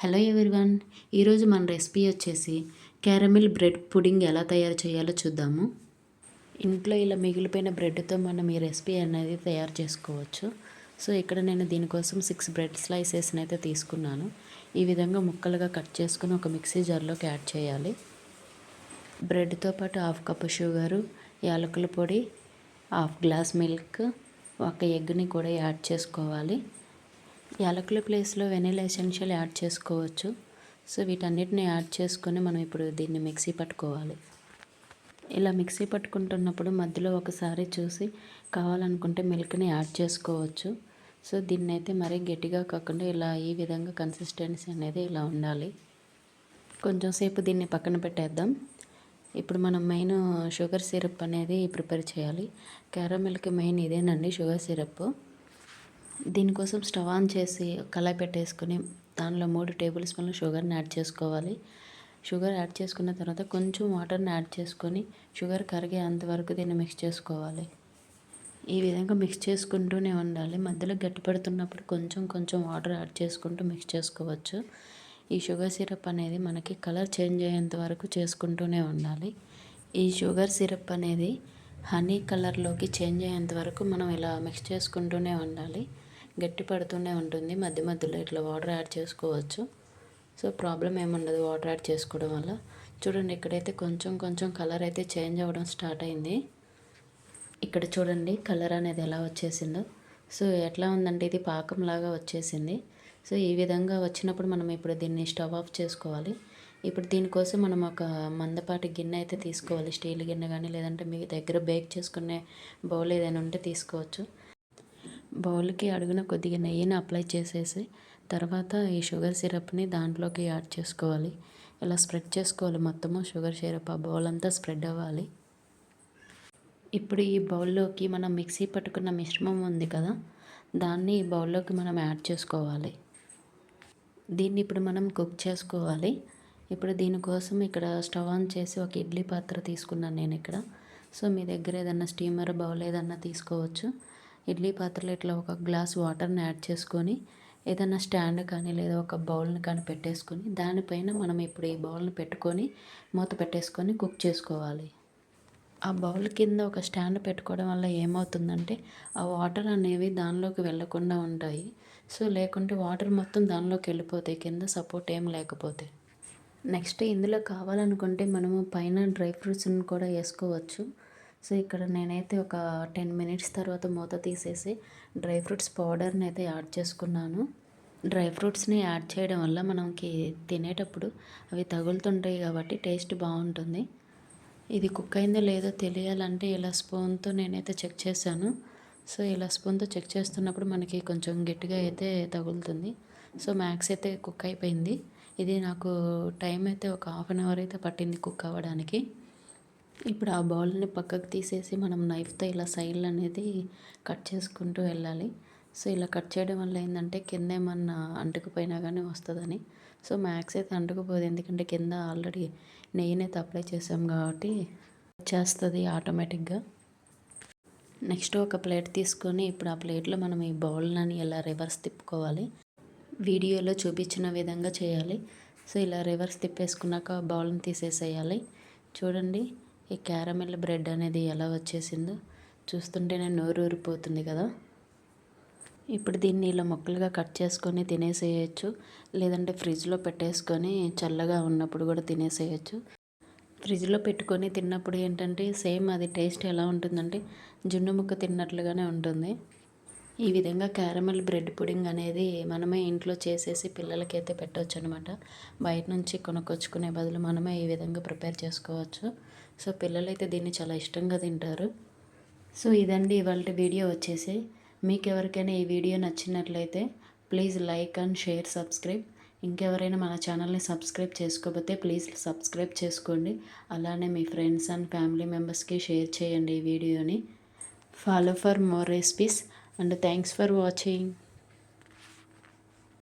Hello everyone, ఈరోజు మన recipe వచ్చేసి క్యారమిల్ బ్రెడ్ పుడింగ్ ఎలా తయారు చేయాలో చూద్దాము. ఇంట్లో ఇలా మిగిలిపోయిన బ్రెడ్తో మనం ఈ రెసిపీ అనేది తయారు చేసుకోవచ్చు. సో ఇక్కడ నేను దీనికోసం 6 బ్రెడ్ స్లైసెస్ని అయితే తీసుకున్నాను. ఈ విధంగా ముక్కలుగా కట్ చేసుకుని ఒక మిక్సీ జార్లోకి యాడ్ చేయాలి. బ్రెడ్తో పాటు 1/2 కప్పు షుగరు, యాలకుల పొడి, 1/2 గ్లాస్ మిల్క్, ఒక ఎగ్ని కూడా యాడ్ చేసుకోవాలి. యాలకుల ప్లేస్లో వెనిలా ఎసెన్షియల్ యాడ్ చేసుకోవచ్చు. సో వీటన్నిటిని యాడ్ చేసుకొని మనం ఇప్పుడు దీన్ని మిక్సీ పట్టుకోవాలి. ఇలా మిక్సీ పట్టుకుంటున్నప్పుడు మధ్యలో ఒకసారి చూసి కావాలనుకుంటే మిల్క్ని యాడ్ చేసుకోవచ్చు. సో దీన్ని అయితే మరీ గట్టిగా కాకుండా ఇలా ఈ విధంగా కన్సిస్టెన్సీ అనేది ఇలా ఉండాలి. కొంచెం సేపు దీన్ని పక్కన పెట్టేద్దాం. ఇప్పుడు మనం మెయిన్ షుగర్ సిరప్ అనేది ప్రిపేర్ చేయాలి. క్యారమిల్కి మెయిన్ ఇదేనండి, షుగర్ సిరప్. దీనికోసం స్టవ్ ఆన్ చేసి కళాయి పెట్టేసుకొని దానిలో 3 టేబుల్ స్పూన్ల షుగర్ని యాడ్ చేసుకోవాలి. షుగర్ యాడ్ చేసుకున్న తర్వాత కొంచెం వాటర్ని యాడ్ చేసుకొని షుగర్ కరిగే అంతవరకు దీన్ని మిక్స్ చేసుకోవాలి. ఈ విధంగా మిక్స్ చేసుకుంటూనే ఉండాలి. మధ్యలో గట్టి పడుతున్నప్పుడు కొంచెం కొంచెం వాటర్ యాడ్ చేసుకుంటూ మిక్స్ చేసుకోవచ్చు. ఈ షుగర్ సిరప్ అనేది మనకి కలర్ చేంజ్ అయ్యేంత వరకు చేసుకుంటూనే ఉండాలి. ఈ షుగర్ సిరప్ అనేది హనీ కలర్లోకి చేంజ్ అయ్యేంత వరకు మనం ఇలా మిక్స్ చేసుకుంటూనే ఉండాలి. గట్టి పడుతూనే ఉంటుంది. మధ్య మధ్యలో ఇట్లా వాటర్ యాడ్ చేసుకోవచ్చు. సో ప్రాబ్లం ఏముండదు వాటర్ యాడ్ చేసుకోవడం వల్ల. చూడండి, ఇక్కడైతే కొంచెం కొంచెం కలర్ అయితే చేంజ్ అవ్వడం స్టార్ట్ అయింది. ఇక్కడ చూడండి కలర్ అనేది ఎలా వచ్చేసిందో. సో ఎట్లా ఉందంటే ఇది పాకంలాగా వచ్చేసింది. సో ఈ విధంగా వచ్చినప్పుడు మనం ఇప్పుడు దీన్ని స్టవ్ ఆఫ్ చేసుకోవాలి. ఇప్పుడు దీనికోసం మనం ఒక మందపాటి గిన్నె అయితే తీసుకోవాలి. స్టీల్ గిన్నె కానీ లేదంటే మీ దగ్గర బేక్ చేసుకునే బౌల్ ఏదైనా ఉంటే తీసుకోవచ్చు. బౌల్కి అడుగున కొద్దిగా నెయ్యిని అప్లై చేసేసి తర్వాత ఈ షుగర్ సిరప్ని దాంట్లోకి యాడ్ చేసుకోవాలి. ఇలా స్ప్రెడ్ చేసుకోవాలి. మొత్తము షుగర్ సిరప్ ఆ బౌల్ అంతా స్ప్రెడ్ అవ్వాలి. ఇప్పుడు ఈ బౌల్లోకి మనం మిక్సీ పట్టుకున్న మిశ్రమం ఉంది కదా, దాన్ని ఈ బౌల్లోకి మనం యాడ్ చేసుకోవాలి. దీన్ని ఇప్పుడు మనం కుక్ చేసుకోవాలి. ఇప్పుడు దీనికోసం ఇక్కడ స్టవ్ ఆన్ చేసి ఒక ఇడ్లీ పాత్ర తీసుకున్నాను నేను ఇక్కడ. సో మీ దగ్గర ఏదన్నా స్టీమర్ బౌల్ ఏదన్నా తీసుకోవచ్చు. ఇడ్లీ పాత్రలో ఇట్లా ఒక గ్లాస్ వాటర్ని యాడ్ చేసుకొని ఏదైనా స్టాండ్ కానీ లేదా ఒక బౌల్ని కానీ పెట్టేసుకొని దానిపైన మనం ఇప్పుడు ఈ బౌల్ని పెట్టుకొని మూత పెట్టేసుకొని కుక్ చేసుకోవాలి. ఆ బౌల్ కింద ఒక స్టాండ్ పెట్టుకోవడం వల్ల ఏమవుతుందంటే ఆ వాటర్ అనేవి దానిలోకి వెళ్ళకుండా ఉంటాయి. సో లేకుంటే వాటర్ మొత్తం దానిలోకి వెళ్ళిపోతాయి కింద సపోర్ట్ ఏం లేకపోతే. నెక్స్ట్ ఇందులో కావాలనుకుంటే మనము పైన డ్రై ఫ్రూట్స్ని కూడా వేసుకోవచ్చు. సో ఇక్కడ నేనైతే ఒక 10 మినిట్స్ తర్వాత మూత తీసేసి డ్రై ఫ్రూట్స్ పౌడర్ని అయితే యాడ్ చేసుకున్నాను. డ్రై ఫ్రూట్స్ని యాడ్ చేయడం వల్ల మనకి తినేటప్పుడు అవి తగులుతుంటాయి కాబట్టి టేస్ట్ బాగుంటుంది. ఇది కుక్ అయిందో లేదో తెలియాలంటే ఇలా స్పూన్తో నేనైతే చెక్ చేశాను. సో ఇలా స్పూన్తో చెక్ చేస్తున్నప్పుడు మనకి కొంచెం గట్టిగా అయితే తగులుతుంది. సో మ్యాక్స్ అయితే కుక్ అయిపోయింది. ఇది నాకు టైం అయితే ఒక 1/2 అవర్ అయితే పట్టింది కుక్ అవ్వడానికి. ఇప్పుడు ఆ బౌల్ని పక్కకు తీసేసి మనం నైఫ్తో ఇలా సైడ్లు అనేది కట్ చేసుకుంటూ వెళ్ళాలి. సో ఇలా కట్ చేయడం వల్ల ఏంటంటే కింద ఏమన్నా అంటుకుపోయినా కానీ వస్తుందని. సో మ్యాక్స్ అయితే అంటుకుపోదు, ఎందుకంటే కింద ఆల్రెడీ నెయ్యిని అయితే అప్లై చేసాం కాబట్టి వచ్చేస్తుంది ఆటోమేటిక్గా. నెక్స్ట్ ఒక ప్లేట్ తీసుకొని ఇప్పుడు ఆ ప్లేట్లో మనం ఈ బౌల్ని ఇలా రివర్స్ తిప్పుకోవాలి. వీడియోలో చూపించిన విధంగా చేయాలి. సో ఇలా రివర్స్ తిప్పేసుకున్నాక బౌల్ని తీసేసేయాలి. చూడండి ఈ క్యారమిల్ బ్రెడ్ అనేది ఎలా వచ్చేసిందో చూస్తుంటేనే నోరు ఊరిపోతుంది కదా. ఇప్పుడు దీన్ని ఇలా ముక్కలుగా కట్ చేసుకొని తినేసేయచ్చు, లేదంటే ఫ్రిడ్జ్లో పెట్టేసుకొని చల్లగా ఉన్నప్పుడు కూడా తినేసేయచ్చు. ఫ్రిడ్జ్లో పెట్టుకొని తిన్నప్పుడు ఏంటంటే సేమ్ అది టేస్ట్ ఎలా ఉంటుందంటే జున్ను ముక్క తిన్నట్లుగానే ఉంటుంది. ఈ విధంగా క్యారమిల్ బ్రెడ్ పుడింగ్ అనేది మనమే ఇంట్లో చేసేసి పిల్లలకైతే పెట్టవచ్చు అనమాట. బయట నుంచి కొనుక్కొచ్చుకునే బదులు మనమే ఈ విధంగా ప్రిపేర్ చేసుకోవచ్చు. సో పిల్లలైతే దీన్ని చాలా ఇష్టంగా తింటారు. సో ఇదండి ఇవాళ వీడియో వచ్చేసి. మీకు ఎవరికైనా ఈ వీడియో నచ్చినట్లయితే please like and share, subscribe. ఇంకెవరైనా మన ఛానల్ని సబ్స్క్రైబ్ చేసుకోకపోతే ప్లీజ్ సబ్స్క్రైబ్ చేసుకోండి. అలానే మీ ఫ్రెండ్స్ అండ్ ఫ్యామిలీ మెంబర్స్కి షేర్ చేయండి ఈ వీడియోని. Follow for more recipes and thanks for watching.